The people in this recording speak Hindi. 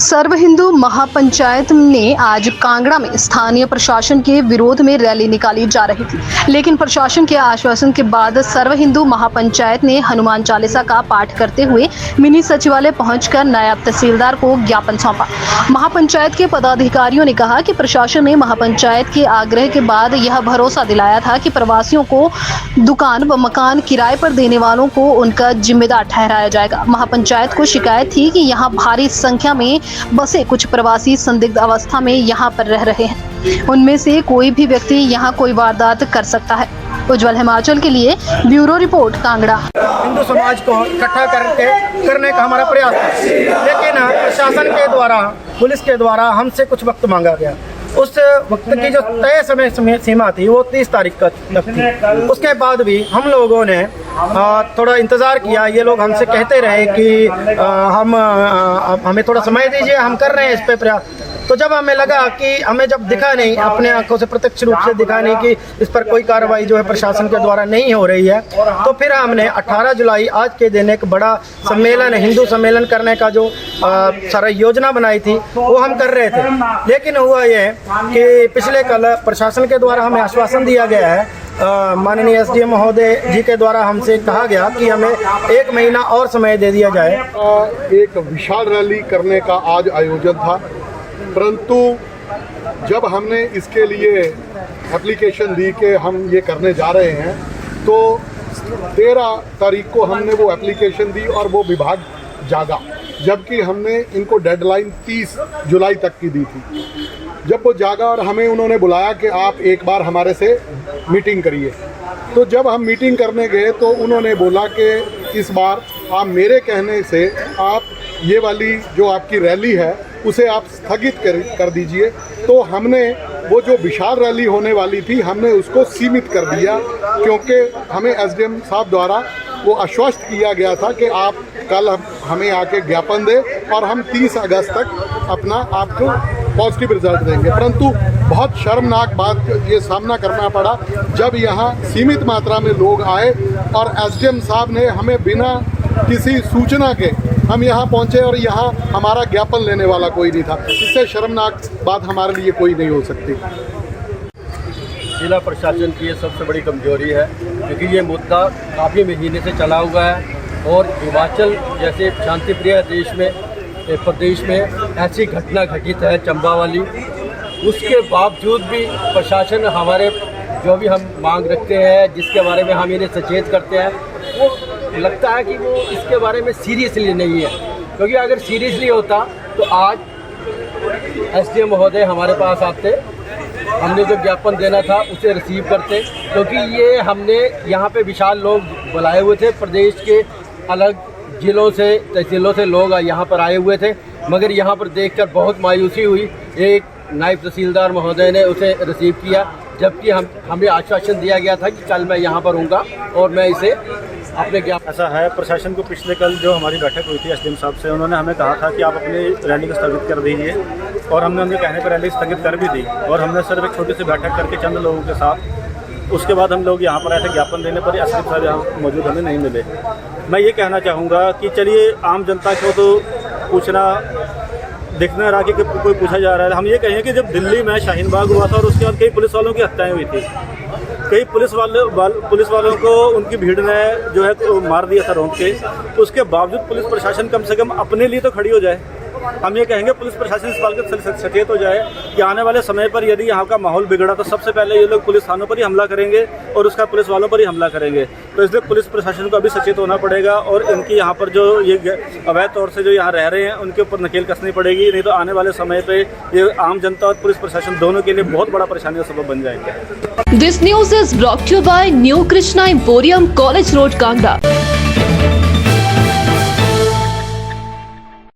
सर्व हिंदू महापंचायत ने आज कांगड़ा में स्थानीय प्रशासन के विरोध में रैली निकाली जा रही थी, लेकिन प्रशासन के आश्वासन के बाद सर्व हिंदू महापंचायत ने हनुमान चालीसा का पाठ करते हुए मिनी सचिवालय पहुंचकर नायब तहसीलदार को ज्ञापन सौंपा। महापंचायत के पदाधिकारियों ने कहा कि प्रशासन ने महापंचायत के आग्रह के बाद यह भरोसा दिलाया था कि प्रवासियों को दुकान व मकान किराए पर देने वालों को उनका जिम्मेदार ठहराया जाएगा। महापंचायत को शिकायत थी कि यहाँ भारी संख्या में बसे कुछ प्रवासी संदिग्ध अवस्था में यहाँ पर रह रहे हैं, उनमें से कोई भी व्यक्ति यहाँ कोई वारदात कर सकता है। उज्जवल हिमाचल के लिए ब्यूरो रिपोर्ट कांगड़ा। हिंदू समाज को इकट्ठा करने का हमारा प्रयास है, लेकिन प्रशासन के द्वारा, पुलिस के द्वारा हमसे कुछ वक्त मांगा गया। उस वक्त की जो तय समय सीमा थी वो 30 तारीख का थी। उसके बाद भी हम लोगों ने थोड़ा इंतज़ार किया। ये लोग हमसे कहते रहे कि हमें थोड़ा समय दीजिए, हम कर रहे हैं इस पे प्रयास। तो जब हमें लगा कि हमें जब दिखा नहीं, अपने आंखों से प्रत्यक्ष रूप से दिखा नहीं कि इस पर कोई कार्रवाई जो है प्रशासन के द्वारा नहीं हो रही है, तो फिर हमने 18 जुलाई आज के दिन एक बड़ा सम्मेलन, हिंदू सम्मेलन करने का जो सारा योजना बनाई थी वो हम कर रहे थे। लेकिन हुआ ये कि पिछले कल प्रशासन के द्वारा हमें आश्वासन दिया गया है, माननीय एसडीएम महोदय जी के द्वारा हमसे कहा गया कि हमें 1 महीना और समय दे दिया जाए। एक विशाल रैली करने का आज आयोजन था, परंतु जब हमने इसके लिए एप्लीकेशन दी कि हम ये करने जा रहे हैं, तो 13 तारीख को हमने वो एप्लीकेशन दी और वो विभाग जागा, जबकि हमने इनको डेडलाइन 30 जुलाई तक की दी थी। जब वो जागा और हमें उन्होंने बुलाया कि आप एक बार हमारे से मीटिंग करिए, तो जब हम मीटिंग करने गए तो उन्होंने बोला कि इस बार आप मेरे कहने से आप ये वाली जो आपकी रैली है उसे आप स्थगित कर दीजिए। तो हमने वो जो विशाल रैली होने वाली थी हमने उसको सीमित कर दिया, क्योंकि हमें एसडीएम साहब द्वारा वो आश्वस्त किया गया था कि आप कल हमें आके ज्ञापन दें और हम 30 अगस्त तक अपना आपको पॉजिटिव रिजल्ट देंगे। परंतु बहुत शर्मनाक बात ये सामना करना पड़ा जब यहाँ सीमित मात्रा में लोग आए और एसडीएम साहब ने हमें बिना किसी सूचना के हम यहाँ पहुँचे और यहाँ हमारा ज्ञापन लेने वाला कोई नहीं था। इससे शर्मनाक बात हमारे लिए कोई नहीं हो सकती। जिला प्रशासन की ये सबसे बड़ी कमजोरी है, क्योंकि ये मुद्दा काफ़ी महीने से चला हुआ है और हिमाचल जैसे शांतिप्रिय प्रदेश में ऐसी घटना घटित है चंबा वाली, उसके बावजूद भी प्रशासन हमारे जो भी हम मांग रखते हैं, जिसके बारे में हम इन्हें सचेत करते हैं, वो लगता है कि वो इसके बारे में सीरियसली नहीं है। क्योंकि अगर सीरियसली होता तो आज एसडीएम महोदय हमारे पास आते, हमने जो ज्ञापन देना था उसे रिसीव करते, क्योंकि ये हमने यहाँ पे विशाल लोग बुलाए हुए थे, प्रदेश के अलग जिलों से, तहसीलों से लोग यहाँ पर आए हुए थे। मगर यहाँ पर देखकर बहुत मायूसी हुई। एक नायब तहसीलदार महोदय ने उसे रिसीव किया, जबकि हमें आश्वासन दिया गया था कि कल मैं यहाँ पर हूँगा और मैं इसे अपने ज्ञापन। ऐसा है, प्रशासन को पिछले कल जो हमारी बैठक हुई थी एसडीएम साहब से, उन्होंने हमें कहा था कि आप अपनी रैली को स्थगित कर दीजिए, और हमने उनके कहने पर रैली स्थगित कर भी दी। और हमने सिर्फ एक छोटी सी बैठक करके चंद लोगों के साथ, उसके बाद हम लोग यहाँ पर आए थे ज्ञापन देने पर। एसडीएम साहब यहाँ मौजूद हमें नहीं मिले। मैं ये कहना चाहूँगा कि चलिए आम जनता को तो पूछना दिखना रहा कि कोई पूछा जा रहा है। हम ये कहें कि जब दिल्ली में शाहीन बाग हुआ था और उसके बाद कई पुलिस वालों की हत्याएं हुई थी, कई पुलिस वालों को उनकी भीड़ ने जो है मार दिया था रोक के, तो उसके बावजूद पुलिस प्रशासन कम से कम अपने लिए तो खड़ी हो जाए। हम ये कहेंगे पुलिस प्रशासन इस बात का सचेत हो जाए कि आने वाले समय पर यदि यहाँ का माहौल बिगड़ा तो सबसे पहले ये लोग पुलिस थानों पर ही हमला करेंगे और उसका पुलिस वालों पर ही हमला करेंगे। तो इसलिए पुलिस प्रशासन को अभी सचेत होना पड़ेगा और इनकी यहाँ पर जो ये अवैध तौर से जो यहाँ रह रहे हैं उनके ऊपर नकेल कसनी पड़ेगी, नहीं तो आने वाले समय पे ये आम जनता और पुलिस प्रशासन दोनों के लिए बहुत बड़ा परेशानी का सबब बन जाएंगे। This news is brought to you by New Krishna Emporium, College Road, Kangra.